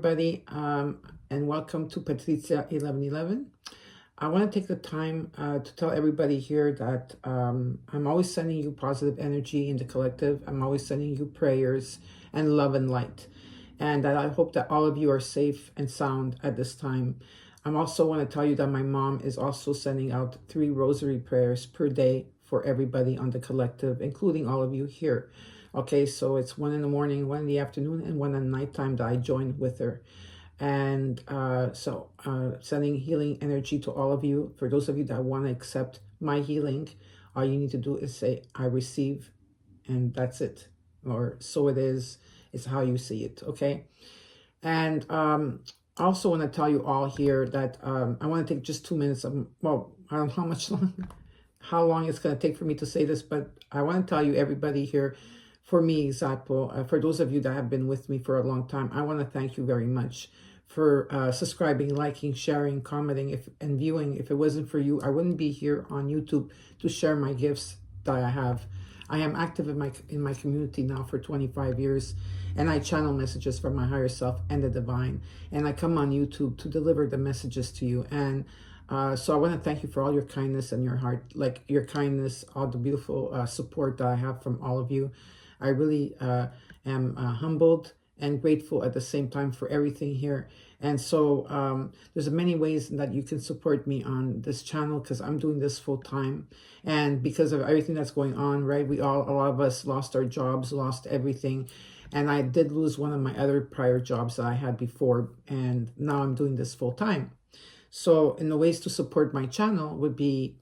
everybody, and welcome to Patrizia 1111. I want to take the time to tell everybody here that I'm always sending you positive energy in the collective. I'm always sending you prayers and love and light. And that I hope that all of you are safe and sound at this time. I also want to tell you that my mom is also sending out 3 rosary prayers per day for everybody on the collective, including all of you here. Okay, so it's 1 in the morning, 1 in the afternoon, and 1 at nighttime that I joined with her. And sending healing energy to all of you. For those of you that want to accept my healing, all you need to do is say, I receive, and that's it. Or so it is. It's how you see it, okay? And I also want to tell you all here that I want to take just 2 minutes of, well, I don't know how long it's going to take for me to say this, but I want to tell you, everybody here, for me, example, for those of you that have been with me for a long time, I want to thank you very much for subscribing, liking, sharing, commenting, and viewing. If it wasn't for you, I wouldn't be here on YouTube to share my gifts that I have. I am active in my community now for 25 years, and I channel messages from my higher self and the divine, and I come on YouTube to deliver the messages to you. And so I want to thank you for all your kindness and your heart, like your kindness, all the beautiful support that I have from all of you. I really am humbled and grateful at the same time for everything here. And so there's many ways that you can support me on this channel, because I'm doing this full time. And because of everything that's going on, right? A lot of us lost our jobs, lost everything. And I did lose one of my other prior jobs that I had before. And now I'm doing this full time. So in the ways to support my channel would be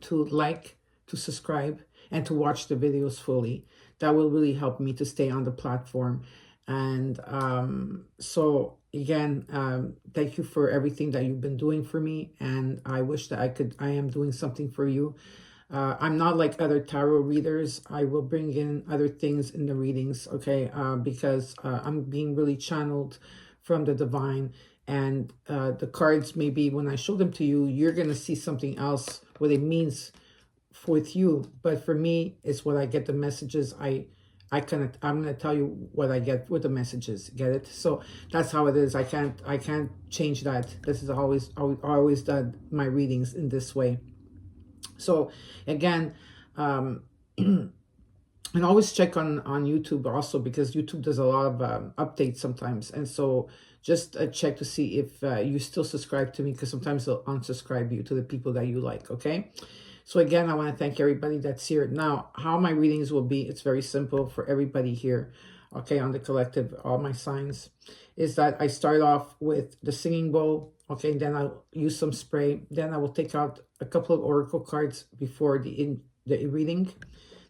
to like, to subscribe, and to watch the videos fully. That will really help me to stay on the platform. And so again, thank you for everything that you've been doing for me. And I wish that I am doing something for you. I'm not like other tarot readers. I will bring in other things in the readings, okay? Because I'm being really channeled from the divine. And the cards, maybe when I show them to you, you're going to see something else, what it means with you. But for me, it's what I get the messages. I'm going to tell you what I get with the messages. Get it? So that's how it is. I can't change that. This is always done my readings in this way. So again, and always check on YouTube also, because YouTube does a lot of updates sometimes. And so just check to see if you still subscribe to me, because sometimes they'll unsubscribe you to the people that you like, okay? So again, I want to thank everybody that's here. Now, how my readings will be, it's very simple for everybody here, okay, on the collective, all my signs, is that I start off with the singing bowl, okay, then I'll use some spray, then I will take out a couple of oracle cards before the reading,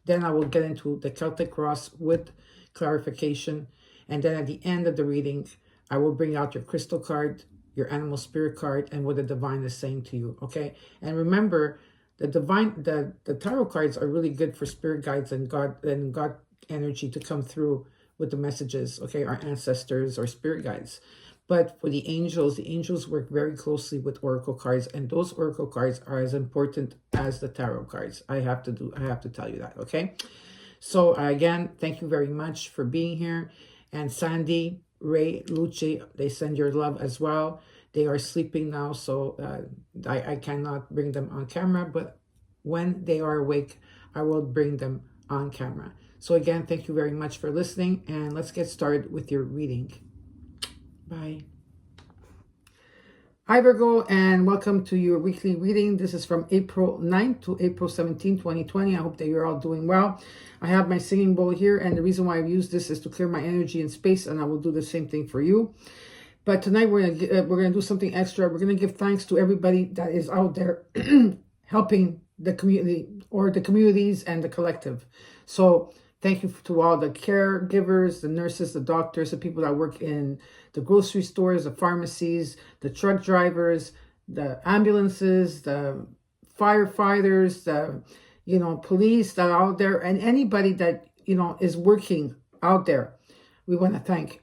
then I will get into the Celtic cross with clarification, and then at the end of the reading, I will bring out your crystal card, your animal spirit card, and what the divine is saying to you, okay? And remember, the tarot cards are really good for spirit guides and God energy to come through with the messages, okay, our ancestors or spirit guides. But for the angels work very closely with oracle cards, and those oracle cards are as important as the tarot cards. I have to tell you that, okay? So again, thank you very much for being here. And Sandy, Ray, Luce, they send your love as well. They are sleeping now, so I cannot bring them on camera, but when they are awake, I will bring them on camera. So again, thank you very much for listening, and let's get started with your reading. Bye. Hi Virgo, and welcome to your weekly reading. This is from April 9th to April 17, 2020. I hope that you're all doing well. I have my singing bowl here, and the reason why I've used this is to clear my energy and space, and I will do the same thing for you. But tonight we're gonna do something extra. We're gonna give thanks to everybody that is out there helping the community, or the communities and the collective. So thank you to all the caregivers, the nurses, the doctors, the people that work in the grocery stores, the pharmacies, the truck drivers, the ambulances, the firefighters, the police that are out there, and anybody that is working out there. We want to thank.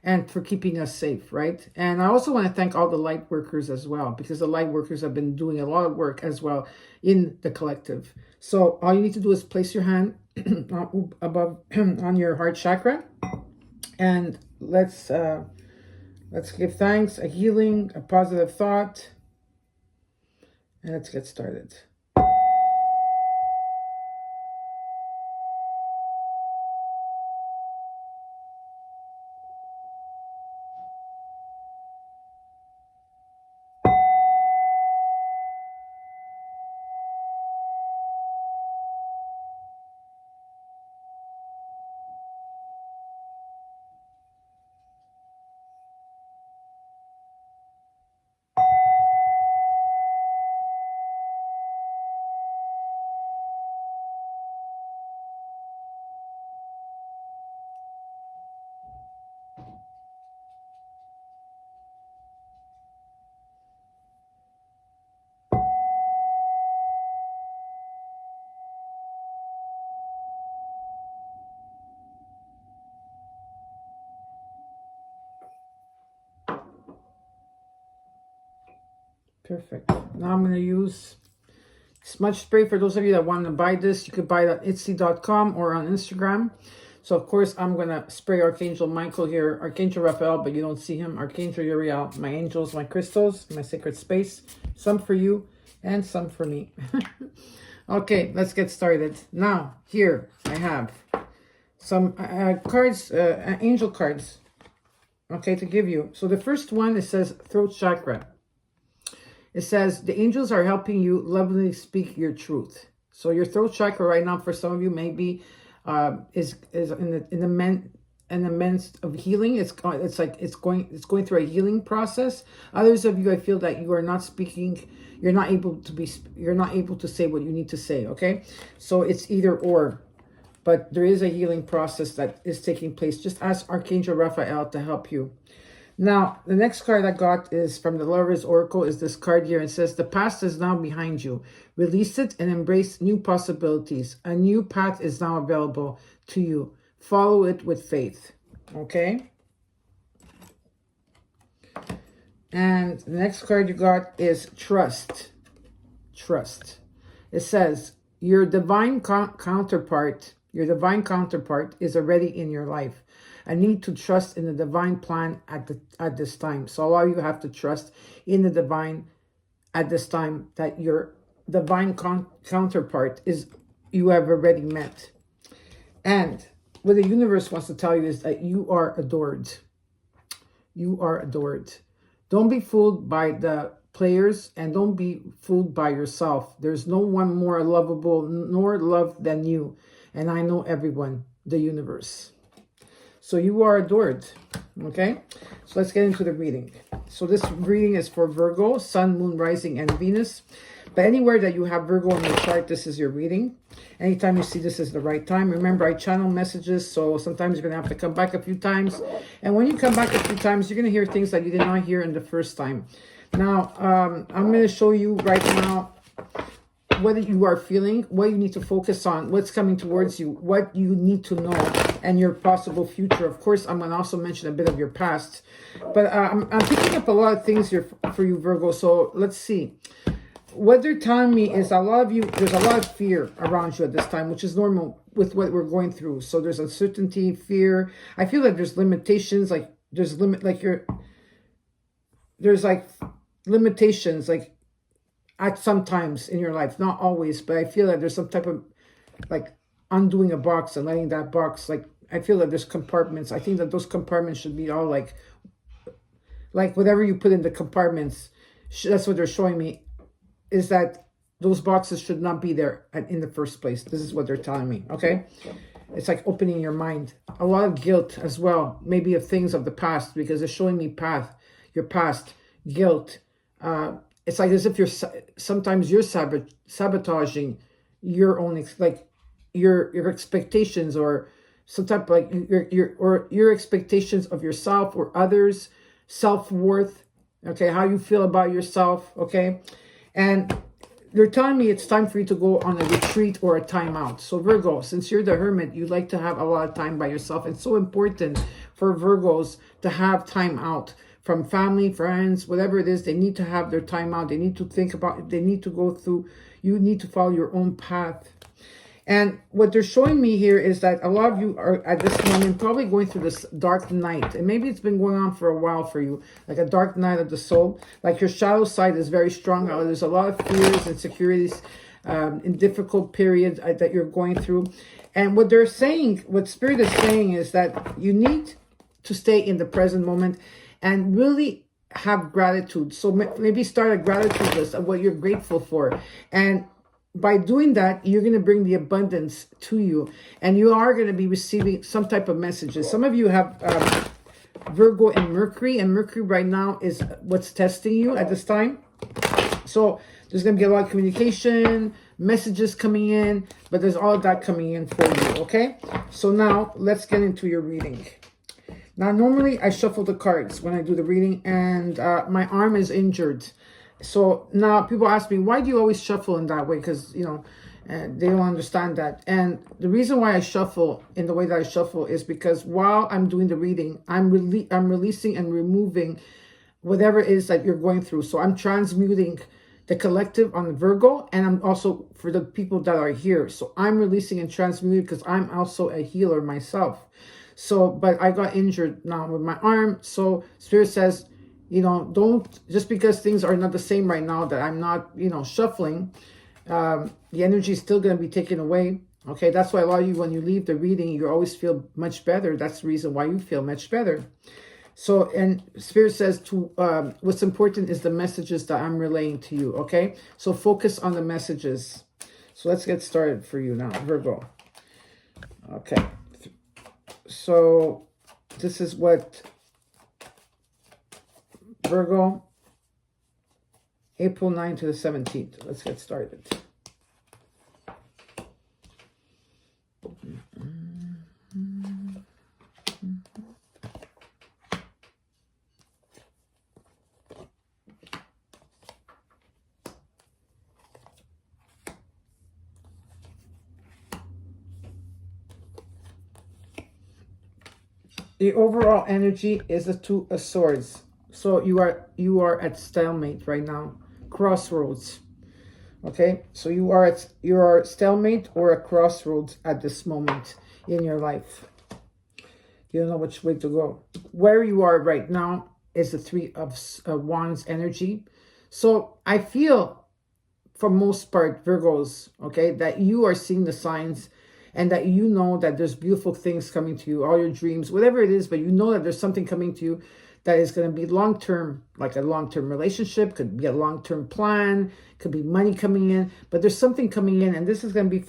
And for keeping us safe, right? And I also want to thank all the light workers as well, because the light workers have been doing a lot of work as well in the collective. So all you need to do is place your hand above on your heart chakra, and let's give thanks, a healing, a positive thought, and let's get started. Perfect. Now I'm going to use smudge spray. For those of you that want to buy this, you could buy it at etsy.com or on Instagram. So, of course, I'm going to spray Archangel Michael here, Archangel Raphael, but you don't see him, Archangel Uriel, my angels, my crystals, my sacred space. Some for you and some for me. Okay, let's get started. Now, here I have some cards, angel cards, okay, to give you. So the first one, it says throat chakra. It says, the angels are helping you lovingly speak your truth. So your throat chakra right now, for some of you, maybe is in the midst of healing. It's going through a healing process. Others of you, I feel that you are not speaking. You're not able to say what you need to say. Okay, so it's either or, but there is a healing process that is taking place. Just ask Archangel Raphael to help you. Now, the next card I got is from the Lover's Oracle, is this card here. It says, the past is now behind you. Release it and embrace new possibilities. A new path is now available to you. Follow it with faith. Okay? And the next card you got is trust. Trust. It says, your divine counterpart is already in your life. I need to trust in the divine plan at this time. So all you have to trust in the divine at this time, that your divine counterpart is you have already met. And what the universe wants to tell you is that you are adored. You are adored. Don't be fooled by the players and don't be fooled by yourself. There's no one more lovable nor loved than you. And I know everyone, the universe. So you are adored, okay? So let's get into the reading. So this reading is for Virgo, Sun, Moon, Rising, and Venus. But anywhere that you have Virgo in your chart, this is your reading. Anytime you see this is the right time. Remember, I channel messages, so sometimes you're going to have to come back a few times. And when you come back a few times, you're going to hear things that you did not hear in the first time. Now, I'm going to show you right now what you are feeling, what you need to focus on, what's coming towards you, what you need to know, and your possible future. Of course, I'm going to also mention a bit of your past. But I'm picking up a lot of things here for you, Virgo. So let's see. What they're telling me is a lot of you, there's a lot of fear around you at this time, which is normal with what we're going through. So there's uncertainty, fear. I feel like there's limitations, like there's limitations, like at some times in your life, not always, but I feel like there's some type of like undoing a box and letting that box, like I feel like there's compartments. I think that those compartments should be all like whatever you put in the compartments, that's what they're showing me, is that those boxes should not be there in the first place. This is what they're telling me, okay? It's like opening your mind. A lot of guilt as well, maybe of things of the past, because they're showing me your past, guilt. It's like as if sometimes you're sabotaging your own, like your expectations, or some type of like your expectations of yourself or others, self-worth, okay, how you feel about yourself, okay? And they're telling me it's time for you to go on a retreat or a timeout. So Virgo, since you're the hermit, you like to have a lot of time by yourself. It's so important for Virgos to have time out from family, friends, whatever it is. They need to have their time out. They need to think about it. They need to go through, you need to follow your own path. And what they're showing me here is that a lot of you are at this moment probably going through this dark night. And maybe it's been going on for a while for you, like a dark night of the soul. Like your shadow side is very strong. There's a lot of fears, insecurities, in difficult periods that you're going through. And what they're saying, what Spirit is saying is that you need to stay in the present moment and really have gratitude. So maybe start a gratitude list of what you're grateful for. And by doing that, you're going to bring the abundance to you, and you are going to be receiving some type of messages. Some of you have Virgo and Mercury right now is what's testing you at this time. So there's going to be a lot of communication, messages coming in, but there's all of that coming in for you, okay? So now let's get into your reading. Now, normally I shuffle the cards when I do the reading, and my arm is injured. So now people ask me, why do you always shuffle in that way? Because, you know, they don't understand that. And the reason why I shuffle in the way that I shuffle is because while I'm doing the reading, I'm releasing and removing whatever it is that you're going through. So I'm transmuting the collective on Virgo, and I'm also for the people that are here. So I'm releasing and transmuting because I'm also a healer myself. So, but I got injured now with my arm. So Spirit says, you know, don't, just because things are not the same right now, that I'm not, you know, shuffling, the energy is still going to be taken away. Okay, that's why a lot of you, when you leave the reading, you always feel much better. That's the reason why you feel much better. So, and Spirit says to, what's important is the messages that I'm relaying to you. Okay, so focus on the messages. So let's get started for you now, Virgo. Okay, so this is what Virgo, April 9th to the 17th. Let's get started. The overall energy is the Two of Swords. So you are at stalemate right now, crossroads. Okay, so you are stalemate or a crossroads at this moment in your life. You don't know which way to go. Where you are right now is the Three of Wands energy. So I feel, for most part, Virgos, okay, that you are seeing the signs, and that you know that there's beautiful things coming to you, all your dreams, whatever it is, but you know that there's something coming to you that is going to be long-term, like a long-term relationship, could be a long-term plan, could be money coming in, but there's something coming in, and this is going to be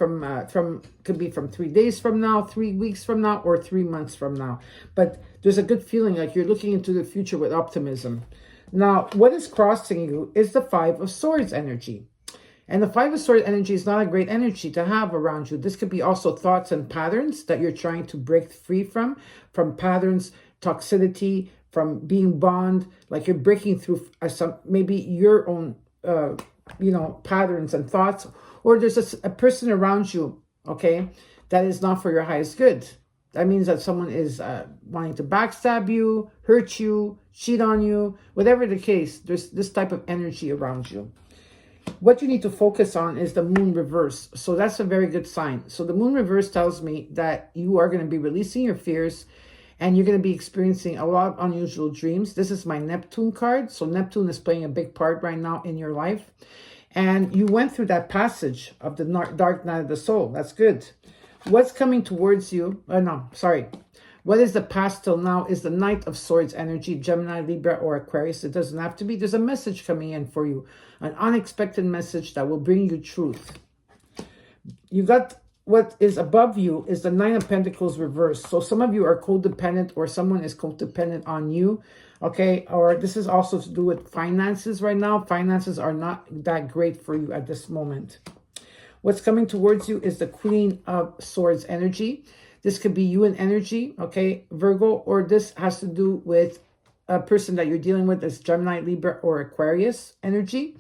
could be from 3 days from now, 3 weeks from now, or 3 months from now. But there's a good feeling like you're looking into the future with optimism. Now, what is crossing you is the Five of Swords energy. And the Five of Swords energy is not a great energy to have around you. This could be also thoughts and patterns that you're trying to break free from patterns, toxicity, from being bound, like you're breaking through some, maybe your own, you know, patterns and thoughts, or there's a person around you, okay, that is not for your highest good. That means that someone is wanting to backstab you, hurt you, cheat on you, whatever the case, there's this type of energy around you. What you need to focus on is the moon reverse. So that's a very good sign. So the moon reverse tells me that you are going to be releasing your fears, and you're going to be experiencing a lot of unusual dreams. This is my Neptune card. So Neptune is playing a big part right now in your life. And you went through that passage of the dark night of the soul. That's good. What's coming towards you? What is the past till now is the Knight of Swords energy, Gemini, Libra, or Aquarius. It doesn't have to be. There's a message coming in for you. An unexpected message that will bring you truth. You got what is above you is the Nine of Pentacles reversed. So some of you are codependent, or someone is codependent on you, okay? Or this is also to do with finances right now. Finances are not that great for you at this moment. What's coming towards you is the Queen of Swords energy. This could be you in energy, okay, Virgo, or this has to do with a person that you're dealing with as Gemini, Libra, or Aquarius energy.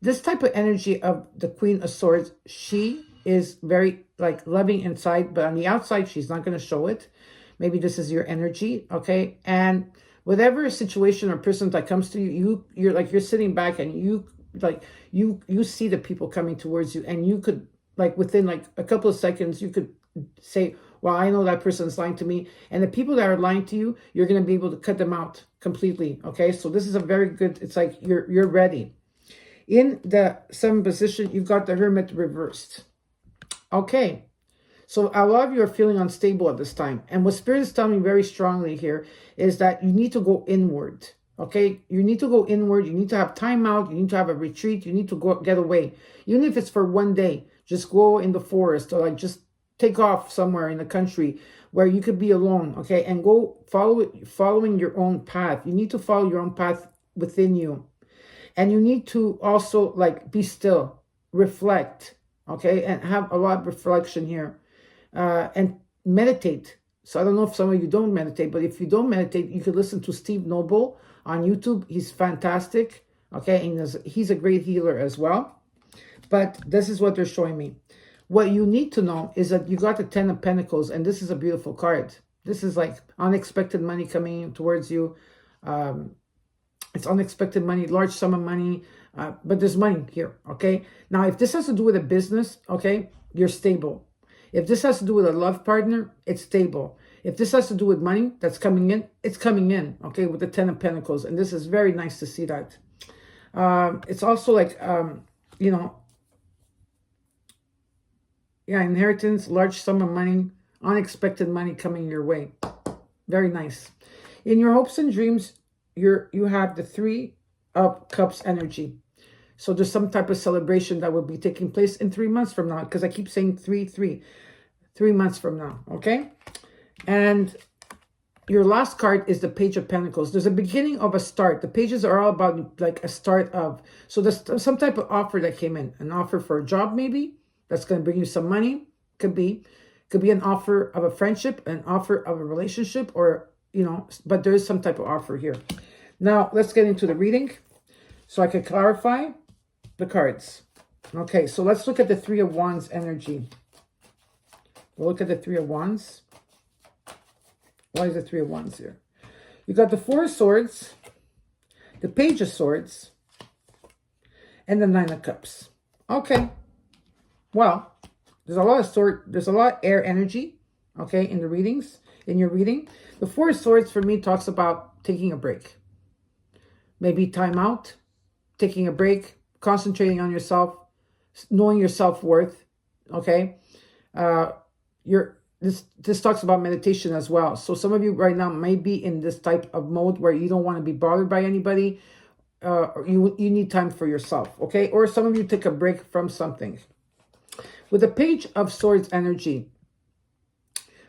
This type of energy of the Queen of Swords, she is very like loving inside, but on the outside, she's not going to show it. Maybe this is your energy, okay? And whatever situation or person that comes to you, you're sitting back and you see the people coming towards you, and you could like within like a couple of seconds, you could say, well, I know that person's lying to me. And the people that are lying to you, you're going to be able to cut them out completely. Okay, so this is a very good, it's like you're ready. In the 7th position, you've got the Hermit reversed. Okay, so a lot of you are feeling unstable at this time. And what Spirit is telling me very strongly here is that you need to go inward. Okay, you need to go inward. You need to have time out. You need to have a retreat. You need to go get away. Even if it's for one day, just go in the forest or like just take off somewhere in the country where you could be alone. Okay, and go following your own path. You need to follow your own path within you. And you need to also like be still, reflect, okay, and have a lot of reflection here, and meditate. So I don't know if some of you don't meditate, but if you don't meditate, you could listen to Steve Noble on YouTube. He's fantastic, okay, and he's a great healer as well. But this is what they're showing me. What you need to know is that you got the 10 of Pentacles, and this is a beautiful card. This is like unexpected money coming towards you. It's unexpected money, large sum of money, but there's money here, okay? Now, if this has to do with a business, okay, you're stable. If this has to do with a love partner, it's stable. If this has to do with money that's coming in, it's coming in, okay, with the 10 of Pentacles. And this is very nice to see that. It's also like, you know, yeah, inheritance, large sum of money, unexpected money coming your way. Very nice. In your hopes and dreams, you have the 3 of Cups energy. So there's some type of celebration that will be taking place in 3 months from now, because I keep saying 3 months from now, okay? And your last card is the Page of Pentacles. There's a beginning of a start. The pages are all about like a start of. So there's some type of offer that came in. An offer for a job maybe that's going to bring you some money. Could be an offer of a friendship, an offer of a relationship, or, you know, but there is some type of offer here. Now, let's get into the reading so I can clarify the cards. Okay, so let's look at the 3 of Wands energy. We'll look at the 3 of Wands. Why is the 3 of Wands here? You got the 4 of Swords, the Page of Swords, and the 9 of Cups. Okay. Well, there's a lot of air energy, okay, in the readings, in your reading. The 4 of Swords for me talks about taking a break. Maybe time out, taking a break, concentrating on yourself, knowing your self-worth, okay? This talks about meditation as well. So some of you right now may be in this type of mode where you don't want to be bothered by anybody. Or you need time for yourself, okay? Or some of you take a break from something. With the Page of Swords energy,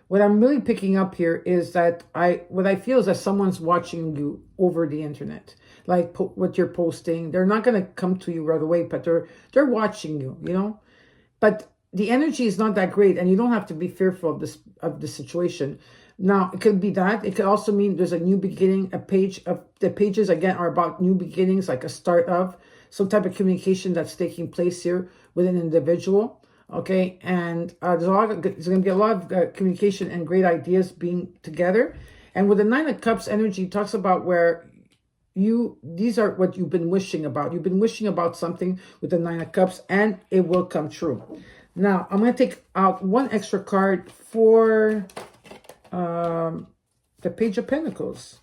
what I'm really picking up here is that what I feel is that someone's watching you over the internet, like what you're posting. They're not going to come to you right away, but they're watching you, you know. But the energy is not that great, and you don't have to be fearful of the situation. Now, it could be that. It could also mean there's a new beginning. The pages again are about new beginnings, like a start of some type of communication that's taking place here with an individual. Okay, and there's going to be a lot of communication and great ideas being together. And with the 9 of Cups energy, it talks about where these are what you've been wishing about. You've been wishing about something with the 9 of Cups, and it will come true. Now, I'm going to take out one extra card for the Page of Pentacles.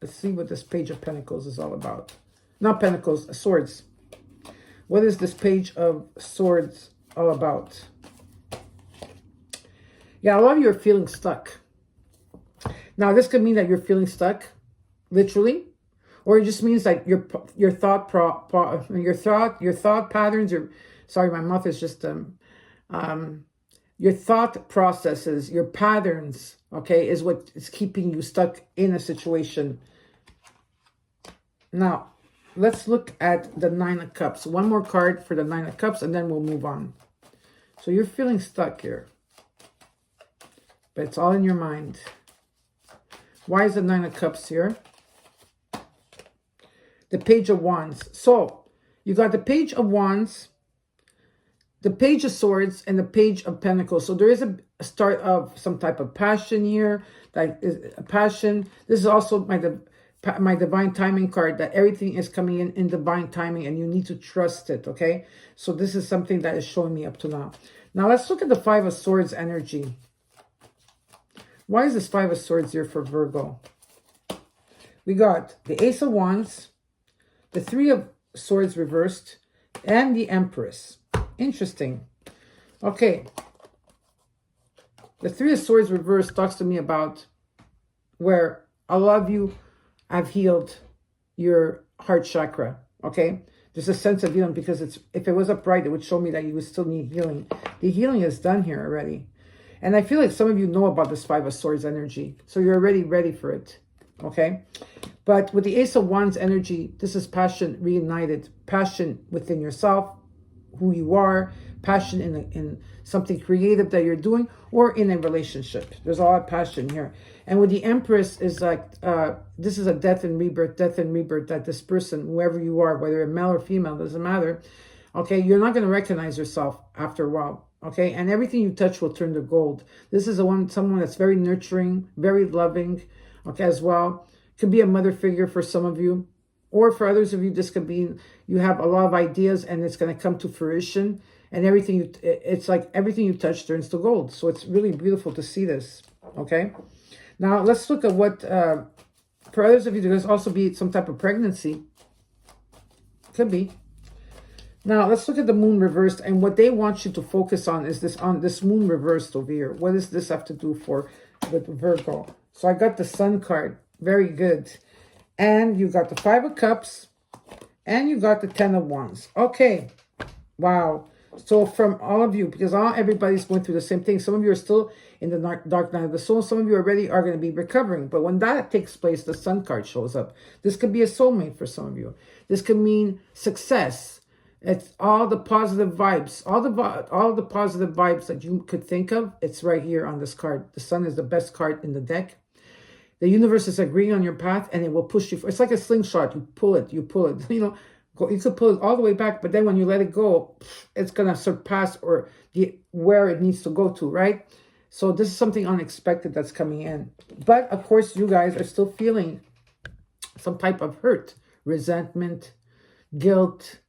Let's see what this Page of Pentacles is all about. Not Pentacles, Swords. What is this Page of Swords all about? Yeah, a lot of you are feeling stuck. Now, this could mean that you're feeling stuck, literally, or it just means that your thought patterns. Sorry, my mouth is just your thought processes, your patterns. Okay, is what is keeping you stuck in a situation. Now, let's look at the 9 of Cups. One more card for the 9 of Cups, and then we'll move on. So you're feeling stuck here, but it's all in your mind. Why is the 9 of Cups here? The Page of Wands. So you got the Page of Wands, the Page of Swords, and the Page of Pentacles. So there is a start of some type of passion here. That is a passion. This is also the my divine timing card, that everything is coming in divine timing and you need to trust it, okay? So this is something that is showing me up to now. Now let's look at the Five of Swords energy. Why is this Five of Swords here for Virgo? We got the Ace of Wands, the Three of Swords reversed, and the Empress. Interesting. Okay. The Three of Swords reversed talks to me about where a lot of you have healed your heart chakra, okay? There's a sense of healing because if it was upright, it would show me that you would still need healing. The healing is done here already. And I feel like some of you know about this Five of Swords energy, so you're already ready for it, okay? But with the Ace of Wands energy, this is passion reunited, passion within yourself, who you are, passion in something creative that you're doing, or in a relationship. There's a lot of passion here. And with the Empress is like, this is a death and rebirth, that this person, whoever you are, whether you're male or female, doesn't matter. Okay, you're not going to recognize yourself after a while. Okay, and everything you touch will turn to gold. This is someone that's very nurturing, very loving, okay, as well. Could be a mother figure for some of you. Or for others of you, this could be, you have a lot of ideas and it's going to come to fruition. And everything, it's like everything you touch turns to gold. So it's really beautiful to see this, okay? Now, let's look at what, for others of you, there's also be some type of pregnancy. Could be. Now, let's look at the moon reversed. And what they want you to focus on is this moon reversed over here. What does this have to do with Virgo? So I got the Sun card. Very good. And you got the Five of Cups. And you got the Ten of Wands. Okay. Wow. So from all of you, because everybody's going through the same thing. Some of you are still in the dark night of the soul. Some of you already are going to be recovering. But when that takes place, the Sun card shows up. This could be a soulmate for some of you. This could mean success. It's all the positive vibes. All the positive vibes that you could think of. It's right here on this card. The Sun is the best card in the deck. The universe is agreeing on your path and it will push you. It's like a slingshot. You pull it. You know, you could pull it all the way back, but then when you let it go, it's going to surpass where it needs to go to, right? So this is something unexpected that's coming in. But of course, you guys are still feeling some type of hurt, resentment, guilt,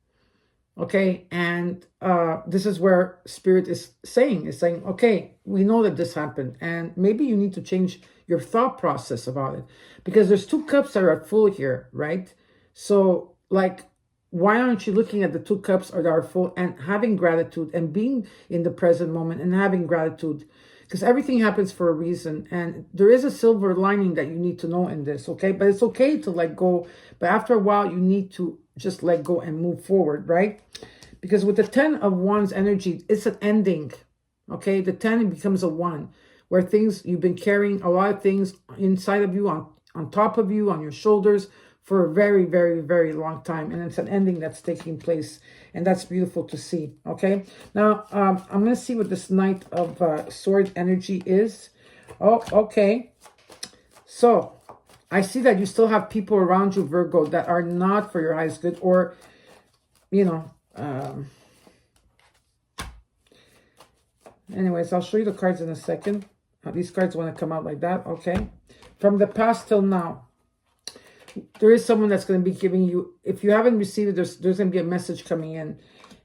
okay? And this is where Spirit is saying, okay, we know that this happened. And maybe you need to change your thought process about it. Because there's two cups that are full here, right? So, like, why aren't you looking at the two cups that are full and having gratitude and being in the present moment and having gratitude? Because everything happens for a reason. And there is a silver lining that you need to know in this, okay? But it's okay to let go. But after a while, you need to just let go and move forward, right? Because with the Ten of Wands energy, it's an ending, okay? The 10 becomes a 1, where you've been carrying a lot of things inside of you, on top of you, on your shoulders, for a very, very, very long time. And it's an ending that's taking place. And that's beautiful to see, okay? Now, I'm going to see what this Knight of Swords energy is. Oh, okay. So, I see that you still have people around you, Virgo, that are not for your highest good. Or, you know, anyways, I'll show you the cards in a second. These cards want to come out like that, okay? From the past till now. There is someone that's going to be giving you, if you haven't received it, there's going to be a message coming in.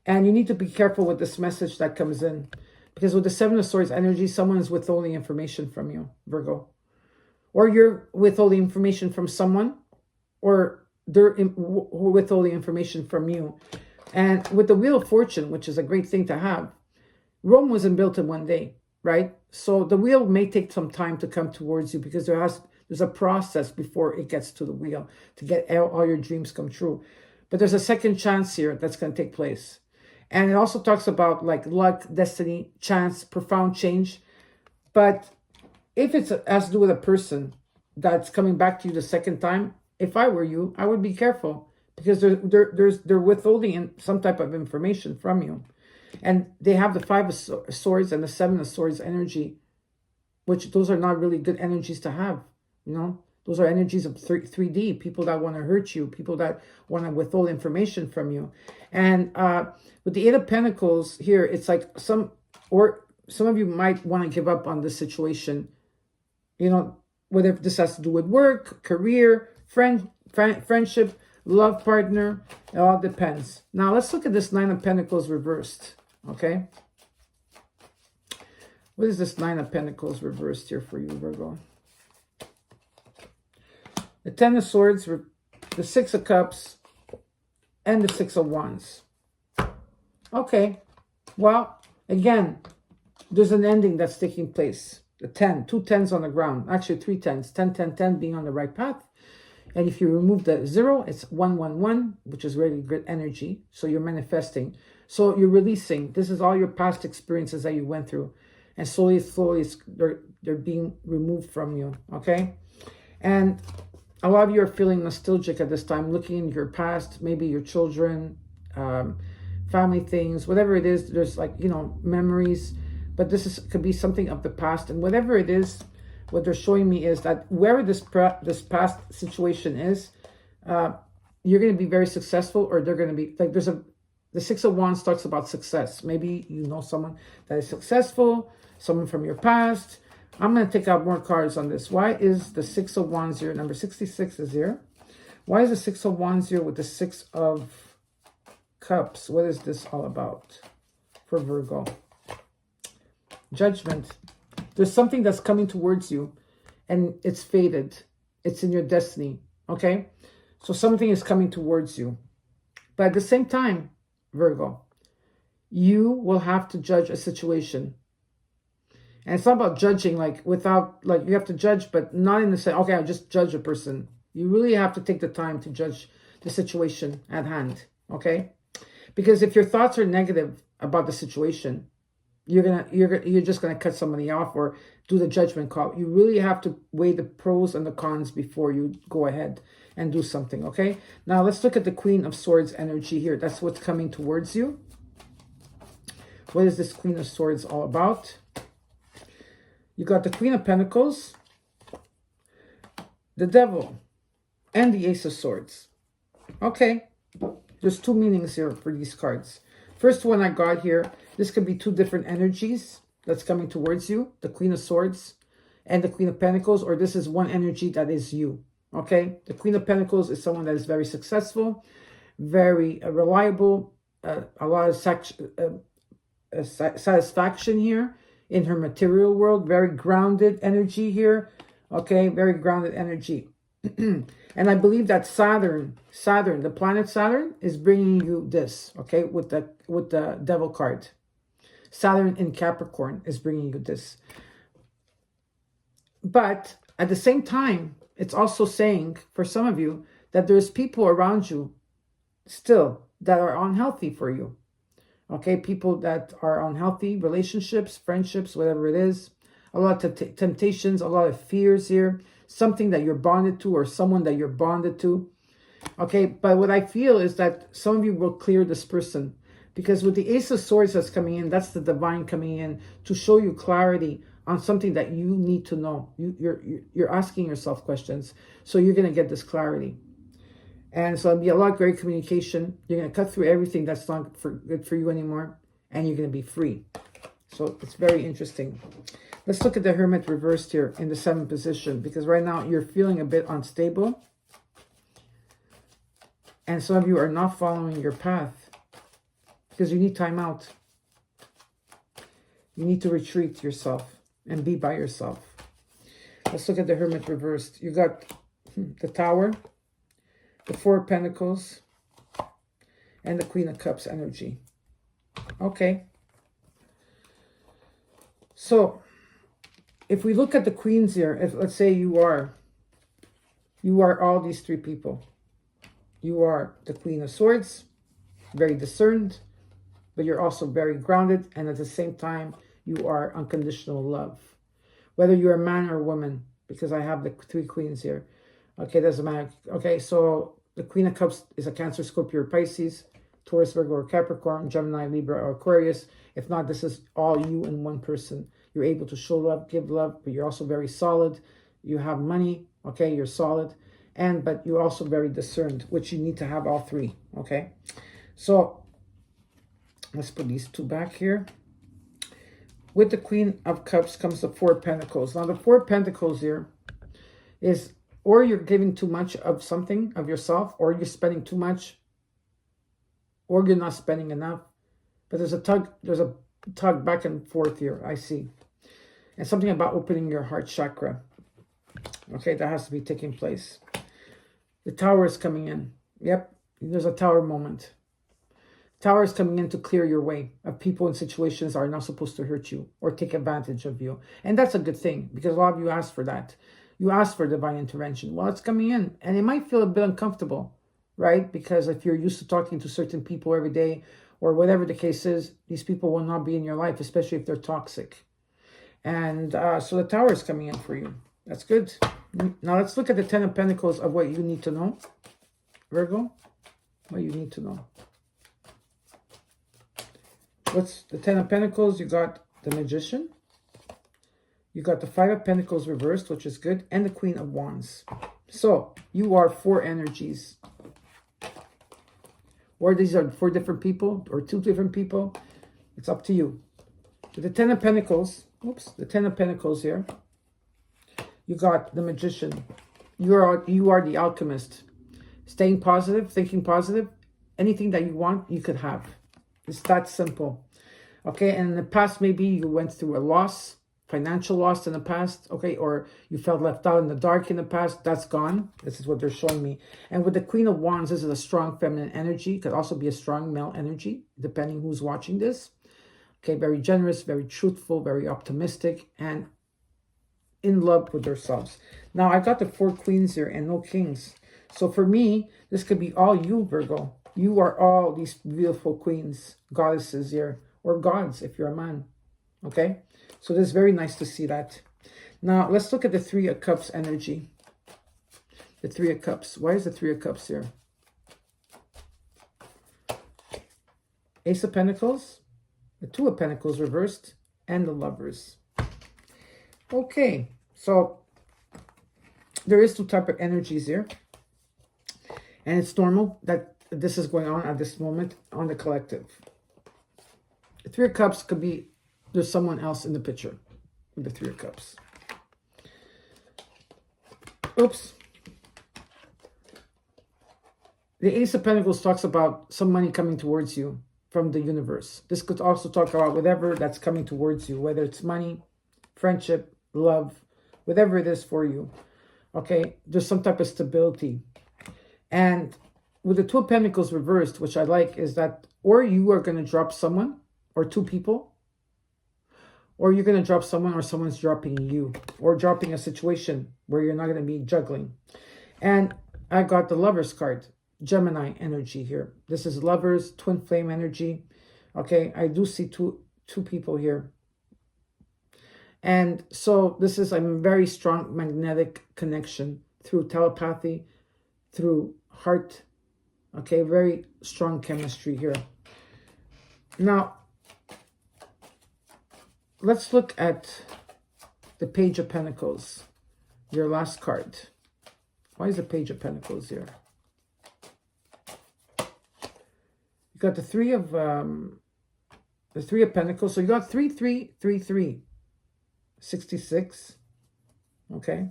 And you need to be careful with this message that comes in. Because with the Seven of Swords energy, someone is withholding information from you, Virgo. Or you're withholding information from someone. Or they're withholding information from you. And with the Wheel of Fortune, which is a great thing to have, Rome wasn't built in one day, right? So the wheel may take some time to come towards you because there's a process before it gets to the wheel to get all your dreams come true. But there's a second chance here that's going to take place. And it also talks about like luck, destiny, chance, profound change. But if it has to do with a person that's coming back to you the second time, if I were you, I would be careful because they're withholding some type of information from you. And they have the Five of Swords and the Seven of Swords energy, which those are not really good energies to have, you know. Those are energies of 3D, people that want to hurt you, people that want to withhold information from you. And with the Eight of Pentacles here, it's like some of you might want to give up on this situation, you know, whether this has to do with work, career, friendship, love partner. It all depends. Now, let's look at this Nine of Pentacles reversed, okay? What is this Nine of Pentacles reversed here for you, Virgo? The Ten of Swords, the Six of Cups, and the Six of Wands. Okay. Well, again, there's an ending that's taking place. The 10, 2 10s on the ground. Actually, 3 10s. 10, 10, 10 being on the right path. And if you remove the 0, it's 1, 1, 1, which is really good energy. So you're manifesting. So you're releasing. This is all your past experiences that you went through. And slowly, slowly, they're being removed from you. Okay? And a lot of you are feeling nostalgic at this time, looking in your past, maybe your children, family things, whatever it is. There's like, you know, memories. But this could be something of the past. And whatever it is, what they're showing me is that wherever this past situation is, you're going to be very successful, or they're going to be, like, the Six of Wands talks about success. Maybe you know someone that is successful, someone from your past. I'm going to take out more cards on this. Why is the Six of Wands here? Number 66 is here. Why is the Six of Wands here with the Six of Cups? What is this all about for Virgo? Judgment. There's something that's coming towards you and it's fated. It's in your destiny. Okay? So something is coming towards you. But at the same time, Virgo, you will have to judge a situation. And it's not about judging like without, like you have to judge, but not in the sense, okay, I'll just judge a person. You really have to take the time to judge the situation at hand. Okay? Because if your thoughts are negative about the situation, you're just gonna cut somebody off or do the judgment call. You really have to weigh the pros and the cons before you go ahead and do something. Okay, now let's look at the Queen of Swords energy here. That's what's coming towards you. What is this Queen of Swords all about? You got the Queen of Pentacles, the Devil, and the Ace of Swords. Okay, there's two meanings here for these cards. First one I got here, this could be two different energies that's coming towards you. The Queen of Swords and the Queen of Pentacles, or this is one energy that is you. Okay? The Queen of Pentacles is someone that is very successful, very reliable, a lot of satisfaction here in her material world. Very grounded energy here. Okay? Very grounded energy. And I believe that Saturn, the planet Saturn, is bringing you this, okay, with the Devil card. Saturn in Capricorn is bringing you this. But at the same time, it's also saying, for some of you, that there's people around you still that are unhealthy for you. Okay, people that are unhealthy, relationships, friendships, whatever it is. A lot of temptations, a lot of fears here. Something that you're bonded to or someone that you're bonded to. Okay, but what I feel is that some of you will clear this person. Because with the Ace of Swords that's coming in, that's the divine coming in to show you clarity on something that you need to know. You're asking yourself questions. So you're going to get this clarity. And so it'll be a lot of great communication. You're going to cut through everything that's not good for you anymore. And you're going to be free. So it's very interesting. Let's look at the Hermit reversed here in the 7th position. Because right now you're feeling a bit unstable. And some of you are not following your path. Because you need time out. You need to retreat yourself. And be by yourself. Let's look at the Hermit reversed. You got the Tower. The Four of Pentacles. And the Queen of Cups energy. Okay. So, if we look at the queens here, if, let's say you are all these three people. You are the Queen of Swords, very discerned, but you're also very grounded, and at the same time, you are unconditional love. Whether you're a man or a woman, because I have the three queens here. Okay, doesn't matter. Okay, so the Queen of Cups is a Cancer, Scorpio, or Pisces, Taurus, Virgo, or Capricorn, Gemini, Libra, or Aquarius. If not, this is all you in one person. You're able to show love, give love, but you're also very solid. You have money, okay? You're solid. But you're also very discerned, which you need to have all three, okay? So, let's put these two back here. With the Queen of Cups comes the Four of Pentacles. Now, the Four of Pentacles here is Or you're giving too much of something, of yourself, or you're spending too much, or you're not spending enough. But there's a tug back and forth here, I see. And something about opening your heart chakra. Okay, that has to be taking place. The Tower is coming in. Yep, there's a Tower moment. Tower is coming in to clear your way of people and situations that are not supposed to hurt you or take advantage of you. And that's a good thing, because a lot of you asked for that. You asked for divine intervention. Well, it's coming in, and it might feel a bit uncomfortable, right? Because if you're used to talking to certain people every day, or whatever the case is, these people will not be in your life, especially if they're toxic. And so the Tower is coming in for you. That's good. Now let's look at the Ten of Pentacles of what you need to know, Virgo. What you need to know. What's the Ten of Pentacles? You got the Magician. You got the Five of Pentacles reversed, which is good, and the Queen of Wands. So you are 4 energies. Or these are 4 different people, or 2 different people. It's up to you. With the Ten of Pentacles, the Ten of Pentacles here, you got the Magician. You are the alchemist. Staying positive, thinking positive. Anything that you want, you could have. It's that simple. Okay, and in the past, maybe you went through a loss, financial loss in the past, okay, or you felt left out in the dark in the past. That's gone. This is what they're showing me. And with the Queen of Wands, this is a strong feminine energy. Could also be a strong male energy, depending who's watching this. Okay, very generous, very truthful, very optimistic, and in love with themselves. Now, I got the 4 queens here and no kings. So for me, this could be all you, Virgo. You are all these beautiful queens, goddesses here, or gods if you're a man. Okay? So this is very nice to see that. Now, let's look at the 3 of Cups energy. The 3 of Cups. Why is the 3 of Cups here? Ace of Pentacles, the 2 of Pentacles reversed, and the Lovers. Okay, so there is 2 types of energies here. And it's normal that this is going on at this moment on the collective. The 3 of Cups could be there's someone else in the picture with the 3 of Cups. Oops. The Ace of Pentacles talks about some money coming towards you from the universe. This could also talk about whatever that's coming towards you, whether it's money, friendship, love, whatever it is for you. Okay, there's some type of stability. And with the 2 of Pentacles reversed, which I like, is that or you are going to drop someone or 2 people, or you're going to drop someone or someone's dropping you, or dropping a situation where you're not going to be juggling. And I got the Lovers card, Gemini energy here. This is Lovers, twin flame energy. Okay, I do see two people here. And so this is a very strong magnetic connection through telepathy, through heart. Okay, very strong chemistry here. Now, let's look at the Page of Pentacles, your last card. Why is the Page of Pentacles here? You got the 3 of Pentacles. So you got 3, 3, 3, 3. 66. Okay.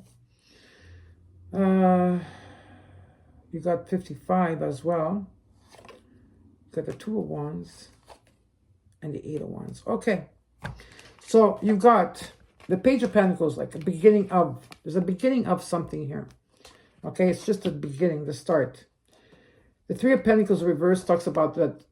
You got 55 as well. You got the 2 of Wands and the 8 of Wands. Okay. So you've got the Page of Pentacles, like a beginning of, there's a beginning of something here. Okay, it's just the beginning, the start. The 3 of Pentacles reverse talks about that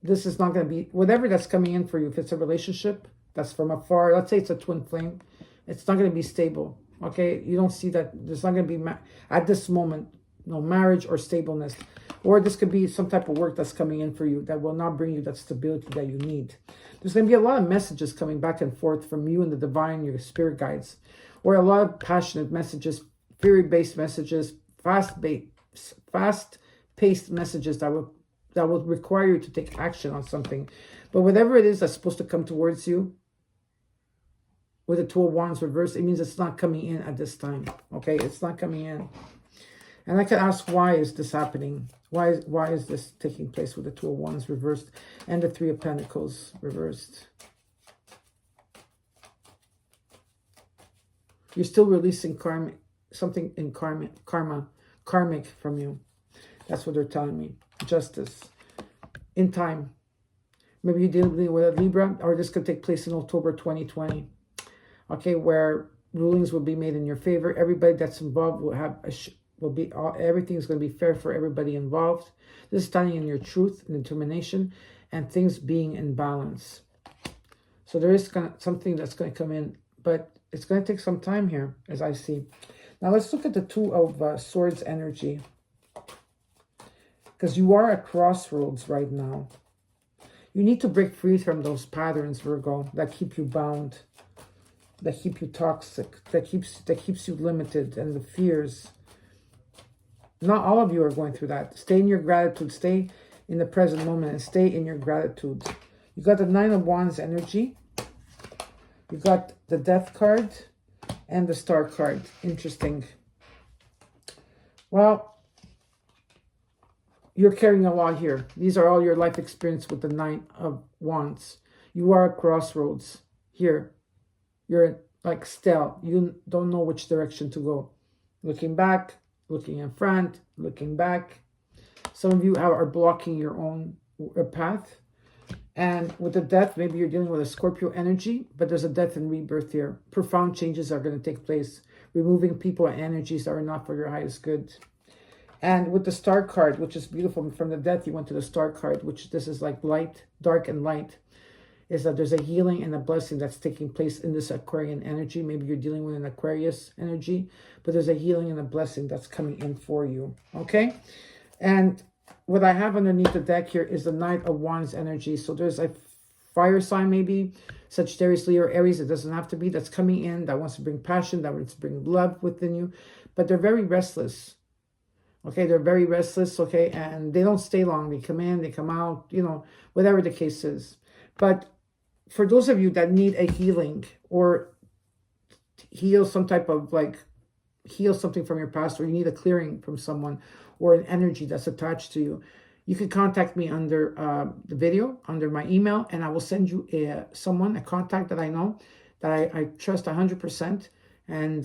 this is not going to be, whatever that's coming in for you, if it's a relationship that's from afar, let's say it's a twin flame, it's not going to be stable. Okay, you don't see that, there's not going to be, at this moment, no marriage or stableness. Or this could be some type of work that's coming in for you that will not bring you that stability that you need. There's going to be a lot of messages coming back and forth from you and the divine, your spirit guides. Or a lot of passionate messages, theory-based messages, fast-paced messages that will require you to take action on something. But whatever it is that's supposed to come towards you, with the 2 of Wands reversed, it means it's not coming in at this time. Okay, it's not coming in. And I can ask, why is this happening? Why is this taking place with the 2 of Wands reversed and the 3 of Pentacles reversed? You're still releasing karmic something in karmic from you. That's what they're telling me. Justice. In time. Maybe you're dealing with a Libra, or this could take place in October 2020. Okay, where rulings will be made in your favor. Everybody that's involved will have everything's going to be fair for everybody involved. This is standing in your truth and determination, and things being in balance. So there is something that's going to come in, but it's going to take some time here, as I see. Now let's look at the Two of Swords energy, because you are at crossroads right now. You need to break free from those patterns, Virgo, that keep you bound, that keep you toxic, that keeps you limited, and the fears. Not all of you are going through that. Stay in your gratitude. Stay in the present moment and stay in your gratitude. You got the Nine of Wands energy. You got the Death card and the Star card. Interesting. Well, you're carrying a lot here. These are all your life experience with the Nine of Wands. You are at crossroads here. You're like still. You don't know which direction to go. Looking back, looking in front, looking back. Some of you are blocking your own path. And with the Death, maybe you're dealing with a Scorpio energy, but there's a death and rebirth here. Profound changes are going to take place. Removing people and energies that are not for your highest good. And with the Star card, which is beautiful, from the Death, you went to the Star card, which this is like light, dark and light, is that there's a healing and a blessing that's taking place in this Aquarian energy. Maybe you're dealing with an Aquarius energy, but there's a healing and a blessing that's coming in for you, okay? And what I have underneath the deck here is the Knight of Wands energy. So there's a fire sign, maybe Sagittarius, Leo, or Aries. It doesn't have to be. That's coming in, that wants to bring passion, that wants to bring love within you. But they're very restless. Okay, they're very restless, okay? And they don't stay long. They come in, they come out, you know, whatever the case is. But for those of you that need a healing or heal some type of heal something from your past, or you need a clearing from someone or an energy that's attached to you, you can contact me under the video, under my email, and I will send you a contact that I know, that I trust 100%. And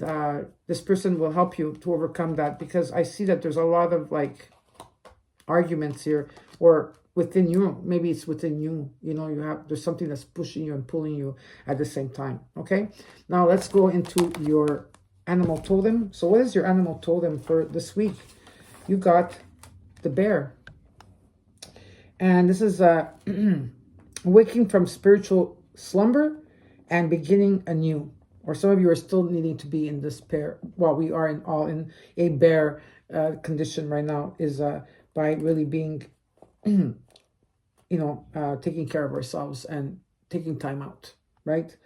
this person will help you to overcome that, because I see that there's a lot of arguments here, or within you. Maybe it's within you, you know, there's something that's pushing you and pulling you at the same time. Okay, now let's go into your animal totem. So what is your animal totem for this week? You got the bear, and this is waking from spiritual slumber and beginning anew. Or some of you are still needing to be in this pair. Well, we are all in a bear condition right now, is by really being, you know, taking care of ourselves and taking time out, right?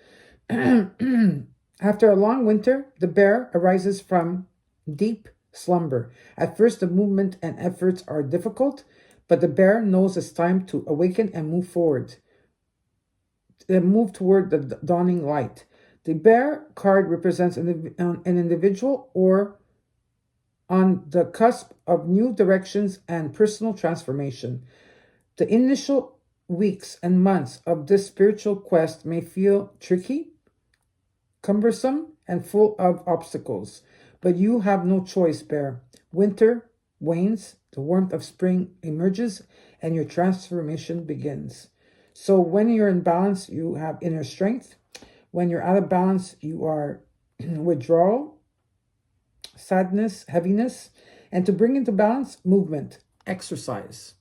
After a long winter, the bear arises from deep slumber. At first, the movement and efforts are difficult, but the bear knows it's time to awaken and move forward. Move toward the dawning light. The bear card represents an individual or on the cusp of new directions and personal transformation. The initial weeks and months of this spiritual quest may feel tricky, cumbersome, and full of obstacles. But you have no choice, bear. Winter wanes, the warmth of spring emerges, and your transformation begins. So when you're in balance, you have inner strength. When you're out of balance, you are withdrawal, sadness, heaviness. And to bring into balance, movement, exercise.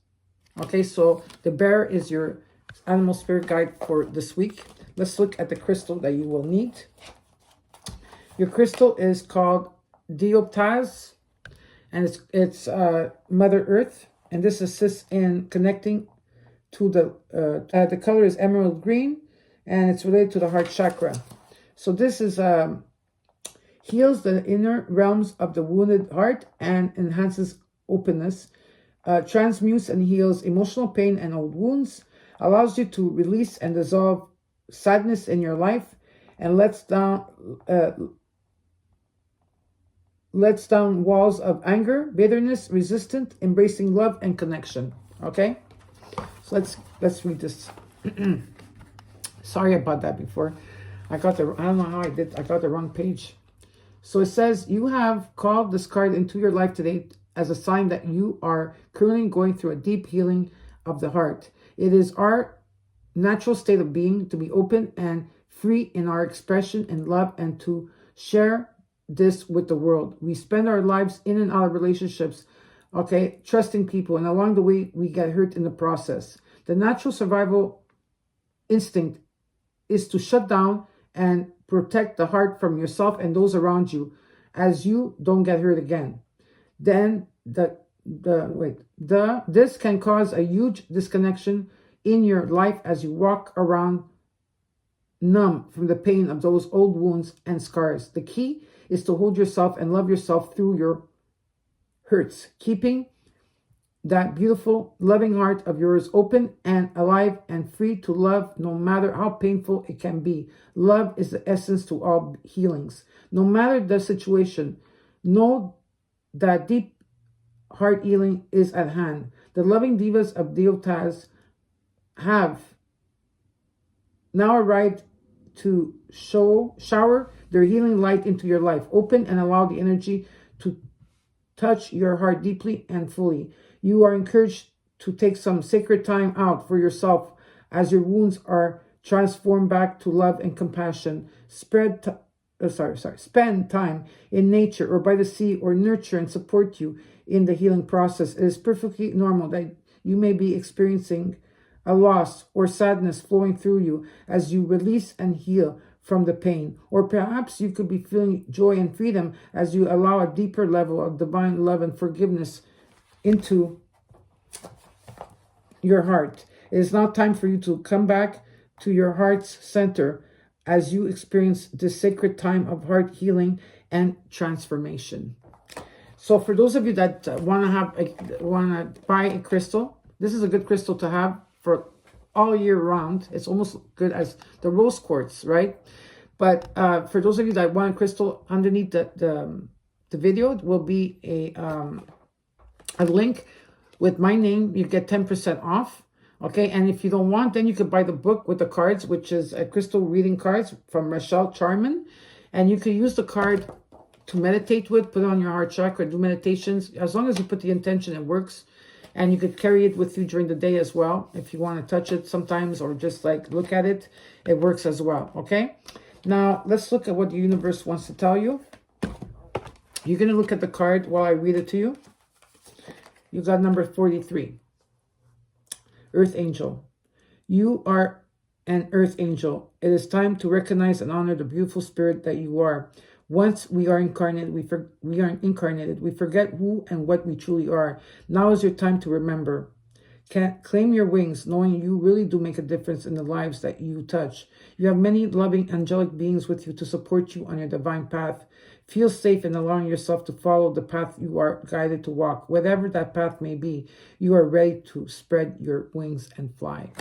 Okay, so the bear is your animal spirit guide for this week. Let's look at the crystal that you will need. Your crystal is called Dioptaz, and it's Mother Earth. And this assists in connecting to the color is emerald green. And it's related to the heart chakra. So this is heals the inner realms of the wounded heart and enhances openness, transmutes and heals emotional pain and old wounds, allows you to release and dissolve sadness in your life, and lets down walls of anger, bitterness, resistance, embracing love and connection. Okay, so let's read this. Sorry about that before. I don't know how I got the wrong page. So it says, you have called this card into your life today as a sign that you are currently going through a deep healing of the heart. It is our natural state of being to be open and free in our expression and love, and to share this with the world. We spend our lives in and out of relationships, okay, trusting people, and along the way we get hurt in the process. The natural survival instinct is to shut down and protect the heart from yourself and those around you, as you don't get hurt again. Then this can cause a huge disconnection in your life as you walk around numb from the pain of those old wounds and scars. The key is to hold yourself and love yourself through your hurts, keeping that beautiful, loving heart of yours open and alive and free to love, no matter how painful it can be. Love is the essence to all healings. No matter the situation, know that deep heart healing is at hand. The loving divas of Deotas have now arrived to shower their healing light into your life. Open and allow the energy to touch your heart deeply and fully. You are encouraged to take some sacred time out for yourself as your wounds are transformed back to love and compassion. Spend time in nature or by the sea, or nurture and support you in the healing process. It is perfectly normal that you may be experiencing a loss or sadness flowing through you as you release and heal from the pain. Or perhaps you could be feeling joy and freedom as you allow a deeper level of divine love and forgiveness into your heart. It is now time for you to come back to your heart's center as you experience this sacred time of heart healing and transformation. So for those of you that want to buy a crystal, this is a good crystal to have for all year round. It's almost good as the rose quartz, right? But for those of you that want a crystal, underneath the video will be a link with my name. You get 10% off. Okay, and if you don't want, then you could buy the book with the cards, which is a crystal reading cards from Michelle Charman. And you could use the card to meditate with, put it on your heart chakra, do meditations. As long as you put the intention, it works. And you could carry it with you during the day as well. If you want to touch it sometimes or just like look at it, it works as well. Okay, now let's look at what the universe wants to tell you. You're going to look at the card while I read it to you. You got number 43. Earth Angel. You are an Earth Angel. It is time to recognize and honor the beautiful spirit that you are. Once we are incarnated, we forget who and what we truly are. Now is your time to remember. Claim your wings, knowing you really do make a difference in the lives that you touch. You have many loving angelic beings with you to support you on your divine path. Feel safe in allowing yourself to follow the path you are guided to walk. Whatever that path may be, you are ready to spread your wings and fly.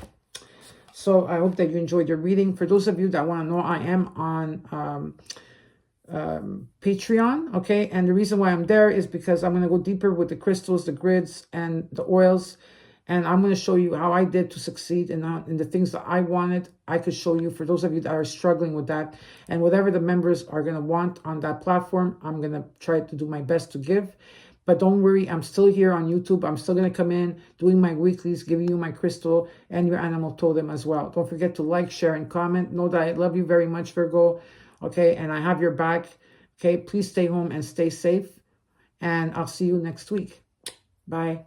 So I hope that you enjoyed your reading. For those of you that want to know, I am on Patreon, okay? And the reason why I'm there is because I'm going to go deeper with the crystals, the grids, and the oils. And I'm going to show you how I did to succeed in the things that I wanted. I could show you for those of you that are struggling with that. And whatever the members are going to want on that platform, I'm going to try to do my best to give. But don't worry, I'm still here on YouTube. I'm still going to come in, doing my weeklies, giving you my crystal and your animal totem as well. Don't forget to like, share, and comment. Know that I love you very much, Virgo. Okay, and I have your back. Okay, please stay home and stay safe. And I'll see you next week. Bye.